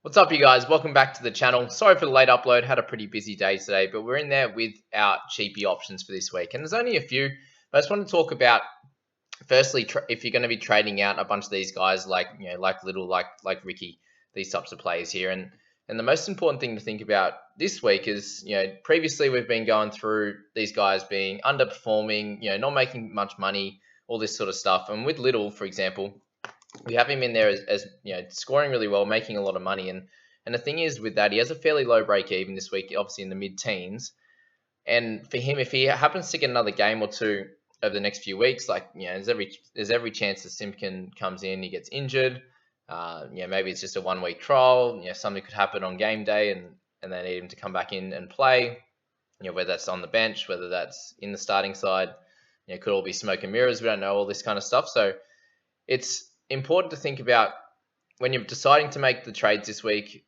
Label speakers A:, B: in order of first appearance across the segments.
A: What's up, you guys? Welcome back to the channel. Sorry for the late upload. Had a pretty busy day today, but we're in there with our cheapie options for this week. And there's only a few, but I just want to talk about, firstly, if you're going to be trading out a bunch of these guys like, like Little, like Ricky, these types of players here. And the most important thing to think about this week is, previously we've been going through these guys being underperforming, not making much money, all this sort of stuff. And with Little, for example, we have him in there as scoring really well, making a lot of money, and the thing is with that, he has a fairly low break even this week, obviously in the mid teens. And for him, if he happens to get another game or two over the next few weeks, like there's every chance that Simkin comes in, he gets injured. Maybe it's just a 1 week trial. Something could happen on game day, and they need him to come back in and play. Whether that's on the bench, whether that's in the starting side. It could all be smoke and mirrors. We don't know all this kind of stuff, so it's important to think about when you're deciding to make the trades this week.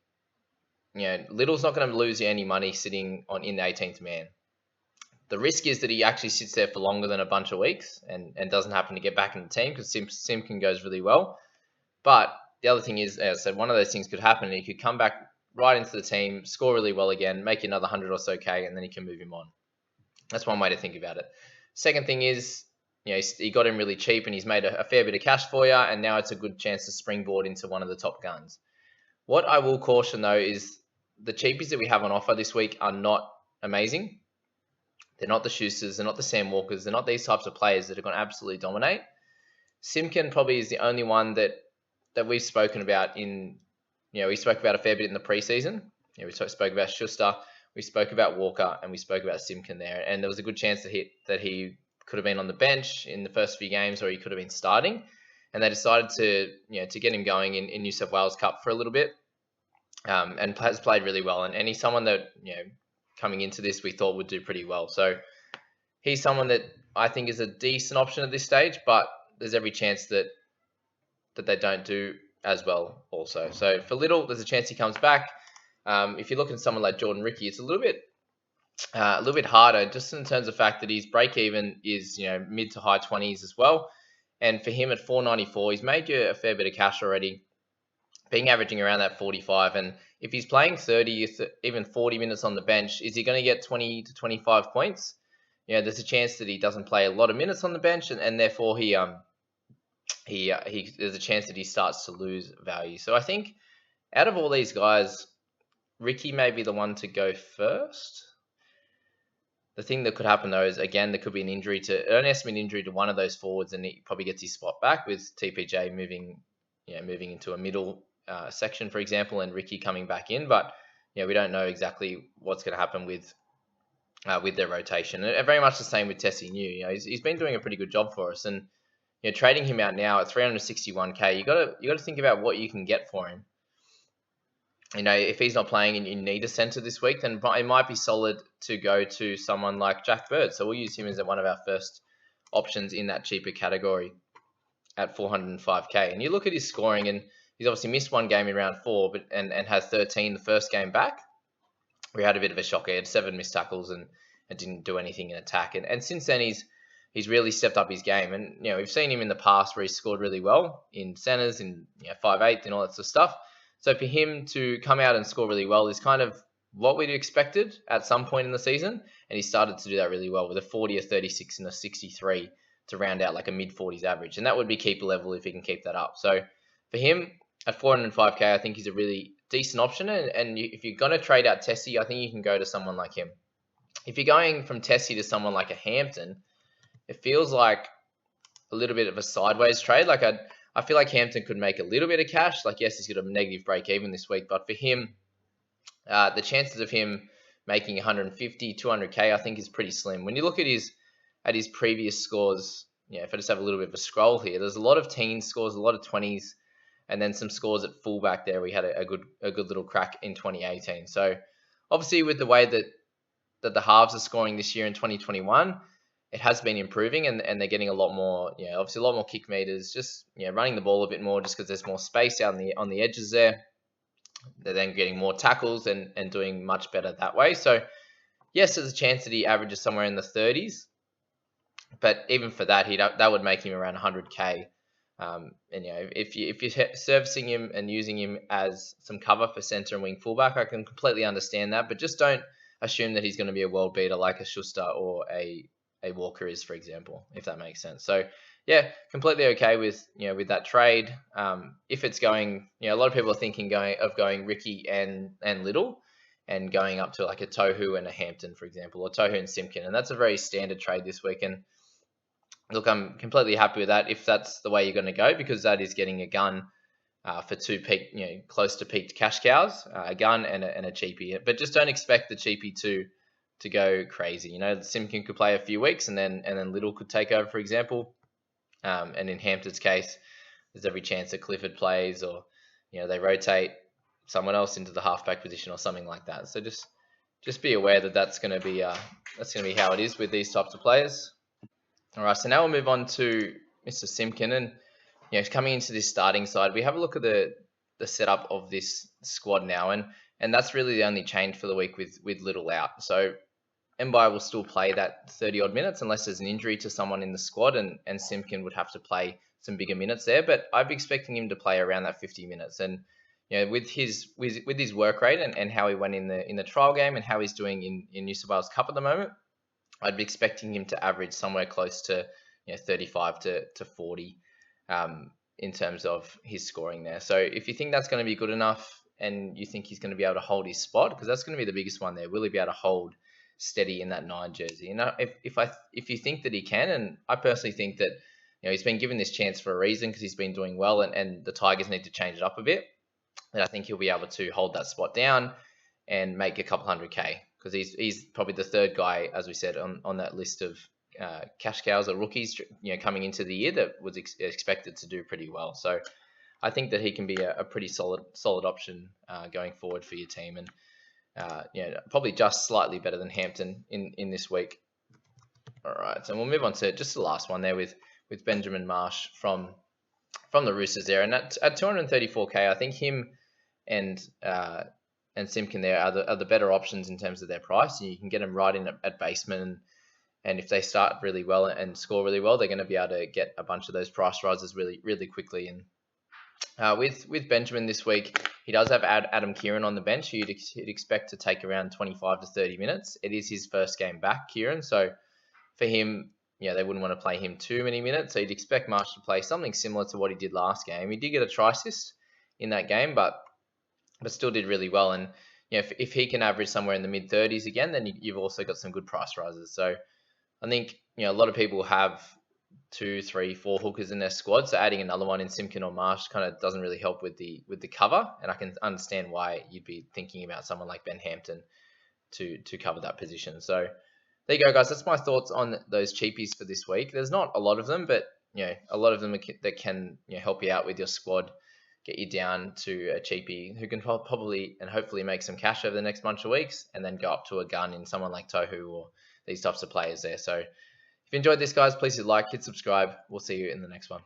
A: Little's not going to lose you any money sitting in the 18th man. The risk is that he actually sits there for longer than a bunch of weeks and doesn't happen to get back in the team because Simkin goes really well. But the other thing is, as I said, one of those things could happen, and he could come back right into the team, score really well again, make another 100 or so K, and then he can move him on. That's one way to think about it. Second thing is, he got him really cheap and he's made a fair bit of cash for you, and now it's a good chance to springboard into one of the top guns. What I will caution, though, is the cheapies that we have on offer this week are not amazing. They're not the Schusters, they're not the Sam Walkers, they're not these types of players that are going to absolutely dominate. Simkin probably is the only one that we've spoken about we spoke about a fair bit in the preseason. We spoke about Schuster, we spoke about Walker, and we spoke about Simkin there. And there was a good chance that he could have been on the bench in the first few games, or he could have been starting. And they decided to get him going in New South Wales Cup for a little bit, and has played really well. And he's someone that, coming into this, we thought would do pretty well. So he's someone that I think is a decent option at this stage, but there's every chance that they don't do as well also. So for Little, there's a chance he comes back. If you look at someone like Jordan Riki, it's a little bit harder, just in terms of the fact that his break even is mid to high 20s as well. And for him at 494, he's made you a fair bit of cash already, being averaging around that 45. And if he's playing 30, even 40 minutes on the bench, is he going to get 20 to 25 points? There's a chance that he doesn't play a lot of minutes on the bench, and therefore there's a chance that he starts to lose value. So I think out of all these guys, Riki may be the one to go first. The thing that could happen, though, is, again, there could be an injury to one of those forwards, and he probably gets his spot back, with TPJ moving into a middle section, for example, and Riki coming back in. But we don't know exactly what's going to happen with their rotation. And very much the same with Tessie New. He's been doing a pretty good job for us, and trading him out now at 361k, you got to think about what you can get for him. If he's not playing and you need a centre this week, then it might be solid to go to someone like Jack Bird. So we'll use him as one of our first options in that cheaper category at 405k. And you look at his scoring, and he's obviously missed one game in round 4, and had 13 the first game back. We had a bit of a shocker. He had 7 missed tackles and didn't do anything in attack. And since then, he's really stepped up his game. And we've seen him in the past where he's scored really well in centres, in 5'8", and all that sort of stuff. So for him to come out and score really well is kind of what we'd expected at some point in the season. And he started to do that really well with a 40, a 36, and a 63 to round out like a mid-40s average. And that would be keeper level if he can keep that up. So for him, at 405k, I think he's a really decent option. And if you're going to trade out Tessie, I think you can go to someone like him. If you're going from Tessie to someone like a Hampton, it feels like a little bit of a sideways trade. Like I feel like Hampton could make a little bit of cash. Like, yes, he's got a negative break even this week, but for him, the chances of him making 150, 200k, I think is pretty slim. When you look at his previous scores, if I just have a little bit of a scroll here, there's a lot of teen scores, a lot of 20s, and then some scores at fullback there. We had a good little crack in 2018. So obviously with the way that the halves are scoring this year in 2021, it has been improving, and they're getting a lot more, obviously a lot more kick meters, just, running the ball a bit more just because there's more space on the edges there. They're then getting more tackles and doing much better that way. So yes, there's a chance that he averages somewhere in the 30s, but even for that, that would make him around 100k. And if you're servicing him and using him as some cover for centre and wing fullback, I can completely understand that, but just don't assume that he's going to be a world beater like a Schuster or a Walker is, for example, if that makes sense. So yeah, completely okay with with that trade. If it's going, a lot of people are thinking going Riki and Liddle, and going up to like a Tohu and a Hampton, for example, or Tohu and Simkin, and that's a very standard trade this week. And look, I'm completely happy with that if that's the way you're going to go, because that is getting a gun for two peak, close to peaked cash cows, a gun and a cheapie. But just don't expect the cheapie to go crazy. Simkin could play a few weeks and then Liddle could take over, for example. And in Hampton's case, there's every chance that Clifford plays, or they rotate someone else into the halfback position or something like that. So just be aware that that's going to be how it is with these types of players. All right, so now we'll move on to Mr. Simkin, and coming into this starting side, we have a look at the setup of this squad now, and that's really the only change for the week with Liddle out. So Mbai will still play that 30 odd minutes unless there's an injury to someone in the squad, and Simkin would have to play some bigger minutes there. But I'd be expecting him to play around that 50 minutes, and with his work rate and how he went in the trial game and how he's doing in New South Wales Cup at the moment, I'd be expecting him to average somewhere close to 35 to 40 in terms of his scoring there. So if you think that's going to be good enough, and you think he's going to be able to hold his spot, because that's going to be the biggest one there, will he be able to hold steady in that 9 jersey? If you think that he can, and I personally think that he's been given this chance for a reason, because he's been doing well, and the Tigers need to change it up a bit, then I think he'll be able to hold that spot down and make a couple 100K, because he's probably the third guy, as we said, on that list of cash cows or rookies coming into the year that was expected to do pretty well. So I think that he can be a pretty solid option going forward for your team, and probably just slightly better than Hampton in this week. All right, so we'll move on to just the last one there with Benjamin Marsh from the Roosters there, and at 234K, I think him and Simkin there are the better options in terms of their price, and you can get them right in at basement, and if they start really well and score really well, they're going to be able to get a bunch of those price rises really, really quickly. And with Benjamin this week, he does have Adam Kieran on the bench, who you'd expect to take around 25 to 30 minutes. It is his first game back, Kieran, so for him, they wouldn't want to play him too many minutes, so you'd expect Marsh to play something similar to what he did last game. He did get a try assist in that game, but still did really well. And if he can average somewhere in the mid 30s again, then you've also got some good price rises. So I think a lot of people have 2, 3, 4 hookers in their squad, so adding another one in Simkin or Marsh kind of doesn't really help with the cover, and I can understand why you'd be thinking about someone like Ben Hampton to cover that position. So there you go, guys. That's my thoughts on those cheapies for this week. There's not a lot of them, but a lot of them that can help you out with your squad, get you down to a cheapie who can probably and hopefully make some cash over the next bunch of weeks, and then go up to a gun in someone like Tohu or these types of players there. So if you enjoyed this, guys, please hit like, hit subscribe. We'll see you in the next one.